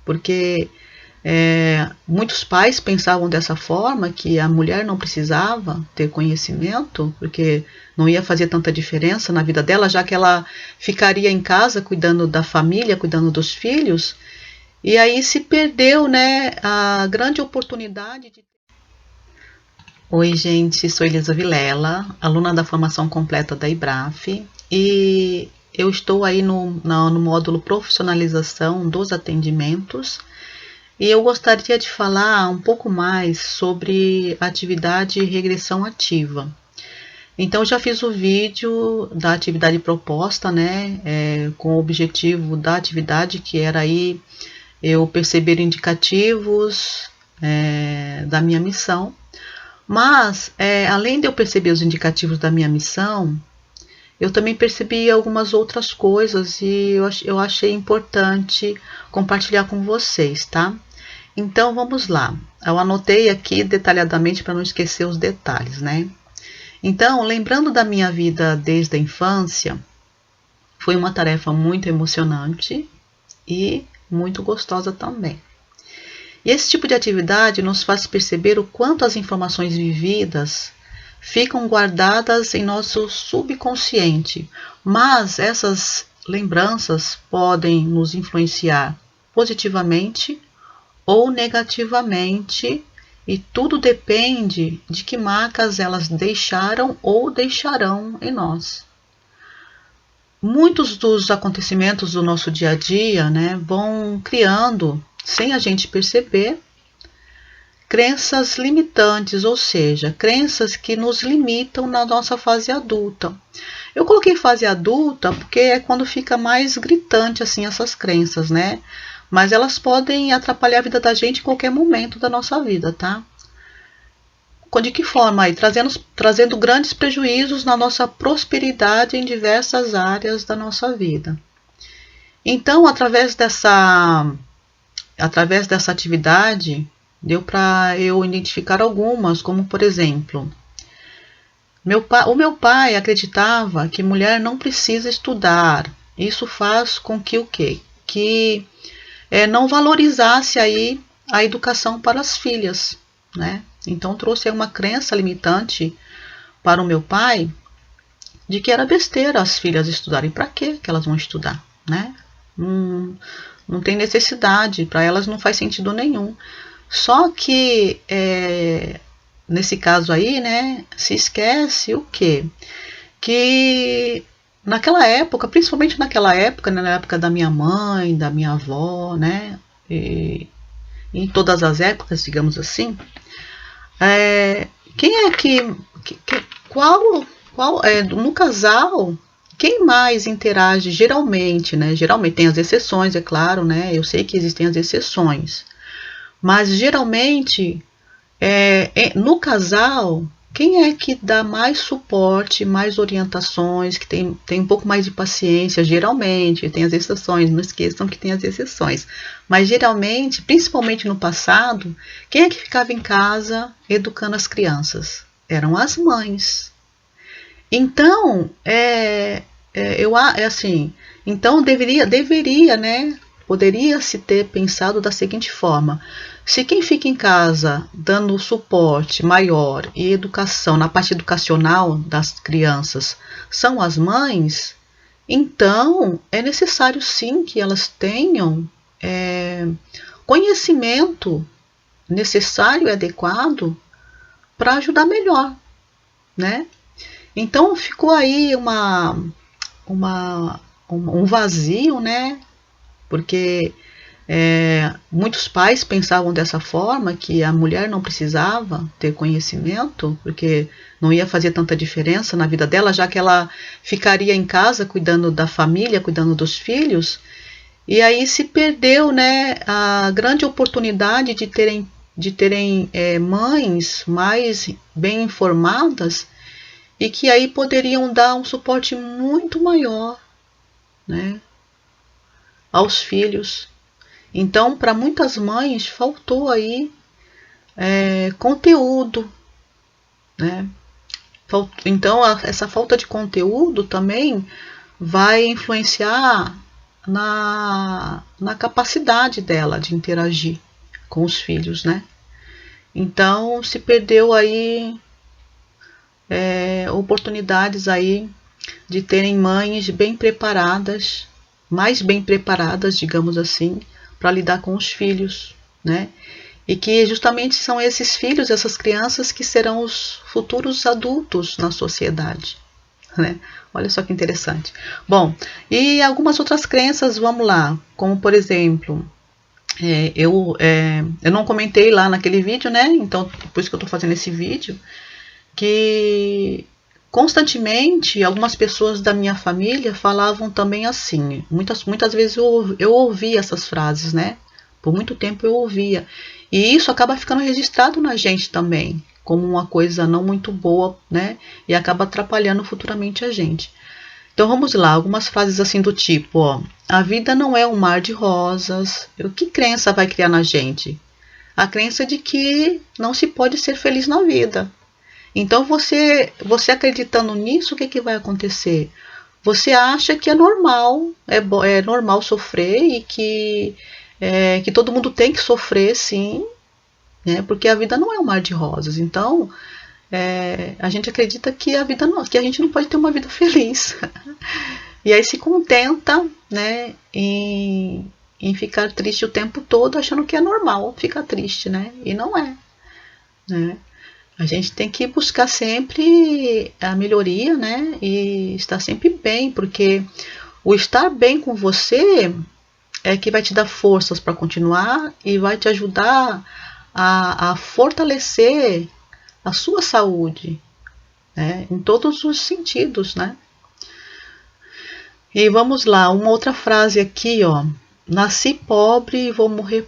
porque muitos pais pensavam dessa forma, que a mulher não precisava ter conhecimento, porque não ia fazer tanta diferença na vida dela, já que ela ficaria em casa cuidando da família, cuidando dos filhos, e aí se perdeu, né, a grande oportunidade de... Oi, gente, sou Elisa Vilela, aluna da formação completa da IBRAF, e eu estou aí no módulo profissionalização dos atendimentos, e eu gostaria de falar um pouco mais sobre atividade e regressão ativa. Então, eu já fiz o vídeo da atividade proposta, né, com o objetivo da atividade, que era aí eu perceber indicativos da minha missão. Mas, além de eu perceber os indicativos da minha missão, eu também percebi algumas outras coisas e eu achei importante compartilhar com vocês, tá? Então, vamos lá. Eu anotei aqui detalhadamente para não esquecer os detalhes, né? Então, lembrando da minha vida desde a infância, foi uma tarefa muito emocionante e muito gostosa também. E esse tipo de atividade nos faz perceber o quanto as informações vividas ficam guardadas em nosso subconsciente, mas essas lembranças podem nos influenciar positivamente ou negativamente, e tudo depende de que marcas elas deixaram ou deixarão em nós. Muitos dos acontecimentos do nosso dia a dia, né, vão criando, sem a gente perceber, crenças limitantes, ou seja, crenças que nos limitam na nossa fase adulta. Eu coloquei fase adulta porque é quando fica mais gritante assim essas crenças, né? Mas elas podem atrapalhar a vida da gente em qualquer momento da nossa vida, tá? De que forma? Aí, trazendo grandes prejuízos na nossa prosperidade em diversas áreas da nossa vida. Então, através dessa atividade, deu para eu identificar algumas, como por exemplo, o meu pai acreditava que mulher não precisa estudar. Isso faz com que o quê? Que não valorizasse aí a educação para as filhas, né? Então trouxe aí uma crença limitante para o meu pai de que era besteira as filhas estudarem. Para que elas vão estudar, né? Não tem necessidade, para elas não faz sentido nenhum. Só que nesse caso aí, né, se esquece o quê? Que naquela época, principalmente naquela época, né, na época da minha mãe, da minha avó, né, e em todas as épocas, digamos assim, quem é no casal, quem mais interage geralmente, né? Geralmente tem as exceções, é claro, né? Eu sei que existem as exceções, mas geralmente no casal, quem é que dá mais suporte, mais orientações, que tem um pouco mais de paciência, geralmente, tem as exceções, não esqueçam que tem as exceções, mas geralmente, principalmente no passado, quem é que ficava em casa educando as crianças? Eram as mães. Então, assim, então deveria, né? Poderia se ter pensado da seguinte forma: se quem fica em casa dando suporte maior e educação na parte educacional das crianças são as mães, então é necessário sim que elas tenham conhecimento necessário e adequado para ajudar melhor, né? Então ficou aí um vazio, né? Porque muitos pais pensavam dessa forma, que a mulher não precisava ter conhecimento, porque não ia fazer tanta diferença na vida dela, já que ela ficaria em casa cuidando da família, cuidando dos filhos, e aí se perdeu, né, a grande oportunidade de terem mães mais bem informadas e que aí poderiam dar um suporte muito maior, né, aos filhos. Então, para muitas mães, faltou aí conteúdo, né? Então, essa falta de conteúdo também vai influenciar na capacidade dela de interagir com os filhos, né? Então se perdeu aí oportunidades aí de terem mães bem preparadas, mais bem preparadas, digamos assim, para lidar com os filhos, né? E que justamente são esses filhos, essas crianças que serão os futuros adultos na sociedade, né? Olha só que interessante. Bom, e algumas outras crenças, vamos lá, como por exemplo, eu não comentei lá naquele vídeo, né? Então, por isso que eu estou fazendo esse vídeo, que constantemente algumas pessoas da minha família falavam também assim. Muitas vezes eu ouvi essas frases, né? Por muito tempo eu ouvia. E isso acaba ficando registrado na gente também, como uma coisa não muito boa, né? E acaba atrapalhando futuramente a gente. Então vamos lá, algumas frases assim do tipo, ó, a vida não é um mar de rosas. Que crença vai criar na gente? A crença de que não se pode ser feliz na vida. Então você acreditando nisso, o que vai acontecer? Você acha que é normal, é normal sofrer e que todo mundo tem que sofrer, sim, né? Porque a vida não é um mar de rosas. Então a gente acredita que que a gente não pode ter uma vida feliz. E aí se contenta, né, em ficar triste o tempo todo, achando que é normal ficar triste, né? E não é, né? A gente tem que buscar sempre a melhoria, né? E estar sempre bem, porque o estar bem com você é que vai te dar forças para continuar e vai te ajudar a fortalecer a sua saúde, né? Em todos os sentidos, né? E vamos lá, uma outra frase aqui, ó. Nasci pobre e vou morrer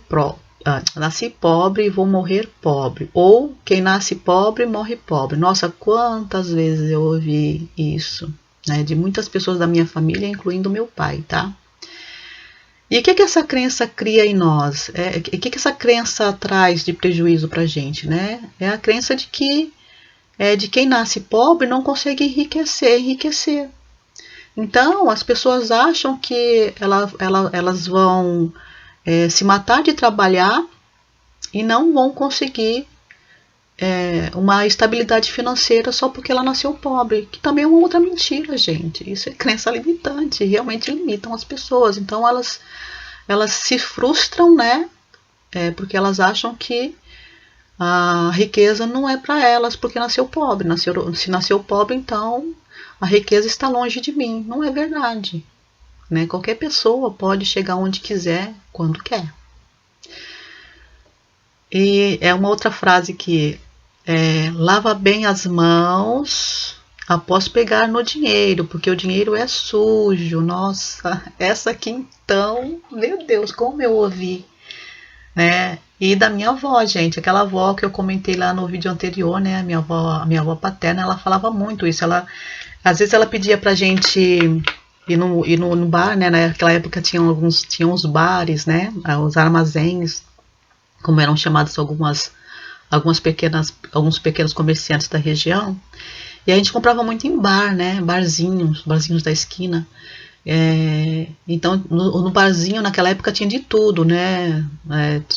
nasci pobre e vou morrer pobre. Ou quem nasce pobre morre pobre. Nossa, quantas vezes eu ouvi isso, né? De muitas pessoas da minha família, incluindo meu pai, tá? E o que essa crença cria em nós? O que essa crença traz de prejuízo pra gente, né? É a crença de que de quem nasce pobre não consegue enriquecer. Então, as pessoas acham que elas vão se matar de trabalhar e não vão conseguir uma estabilidade financeira só porque ela nasceu pobre, que também é uma outra mentira, gente. Isso é crença limitante, realmente limitam as pessoas. Então, elas se frustram, né? Porque elas acham que a riqueza não é para elas porque nasceu pobre. Se nasceu pobre, então a riqueza está longe de mim. Não é verdade, né? Qualquer pessoa pode chegar onde quiser, quando quer. E é uma outra frase que lava bem as mãos após pegar no dinheiro, porque o dinheiro é sujo. Nossa, essa aqui então, meu Deus, como eu ouvi, né? E da minha avó, gente, aquela avó que eu comentei lá no vídeo anterior, né? A minha avó paterna, ela falava muito isso. Às vezes ela pedia pra gente ir no bar, né? Naquela época tinham os bares, né? Os armazéns, como eram chamados alguns pequenos comerciantes da região. E a gente comprava muito em bar, né? Barzinhos da esquina. Então no barzinho naquela época tinha de tudo, né?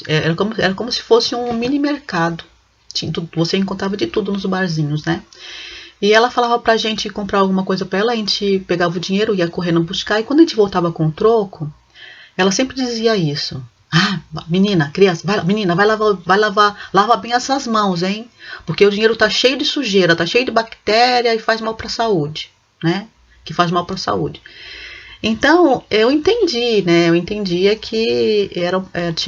Era como se fosse um mini mercado. Você encontrava de tudo nos barzinhos, né? E ela falava pra gente comprar alguma coisa pra ela, a gente pegava o dinheiro, ia correndo buscar, e quando a gente voltava com o troco, ela sempre dizia isso. Ah, menina, criança, lava bem essas mãos, hein? Porque o dinheiro tá cheio de sujeira, tá cheio de bactéria e faz mal pra saúde, né? Que faz mal pra saúde. Então, eu entendi, né? Eu entendia que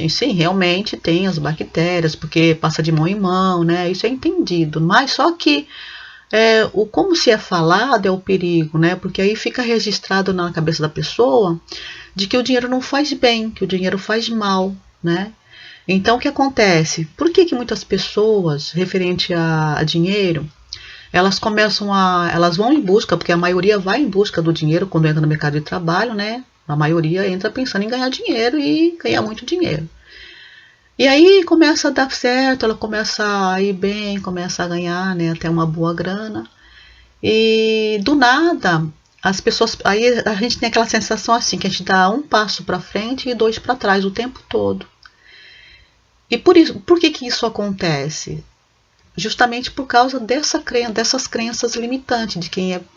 sim, realmente tem as bactérias, porque passa de mão em mão, né? Isso é entendido. Mas só que o como se é falado é o perigo, né? Porque aí fica registrado na cabeça da pessoa de que o dinheiro não faz bem, que o dinheiro faz mal, né? Então, o que acontece? Por que muitas pessoas, referente a dinheiro, elas vão em busca, porque a maioria vai em busca do dinheiro quando entra no mercado de trabalho, né? A maioria entra pensando em ganhar dinheiro e ganhar muito dinheiro. E aí começa a dar certo, ela começa a ir bem, começa a ganhar, né, até uma boa grana. E do nada, as pessoas, aí a gente tem aquela sensação assim, que a gente dá um passo para frente e dois para trás o tempo todo. E por que isso acontece? Justamente por causa dessas crenças limitantes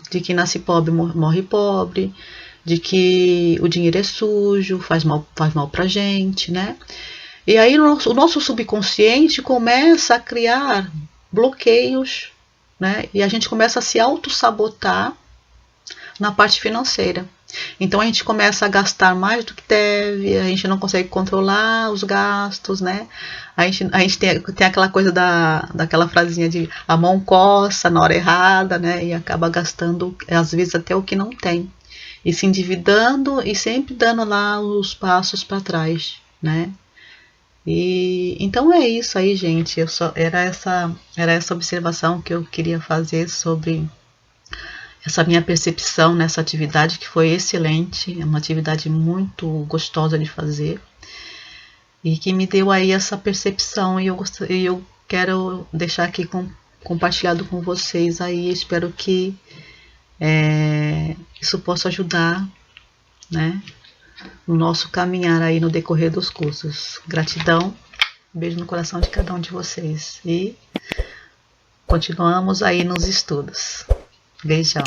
de que nasce pobre morre pobre, de que o dinheiro é sujo, faz mal pra gente, né? E aí o nosso subconsciente começa a criar bloqueios, né? E a gente começa a se auto-sabotar na parte financeira. Então a gente começa a gastar mais do que deve, a gente não consegue controlar os gastos, né? A gente tem aquela coisa daquela frasinha de a mão coça na hora errada, né? E acaba gastando, às vezes, até o que não tem. E se endividando e sempre dando lá os passos para trás, né? E então é isso aí, gente. Era essa observação que eu queria fazer sobre essa minha percepção nessa atividade, que foi excelente, é uma atividade muito gostosa de fazer e que me deu aí essa percepção, e eu quero deixar aqui compartilhado com vocês aí. Espero que isso possa ajudar, né, no nosso caminhar aí no decorrer dos cursos. Gratidão, beijo no coração de cada um de vocês e continuamos aí nos estudos. Beijão.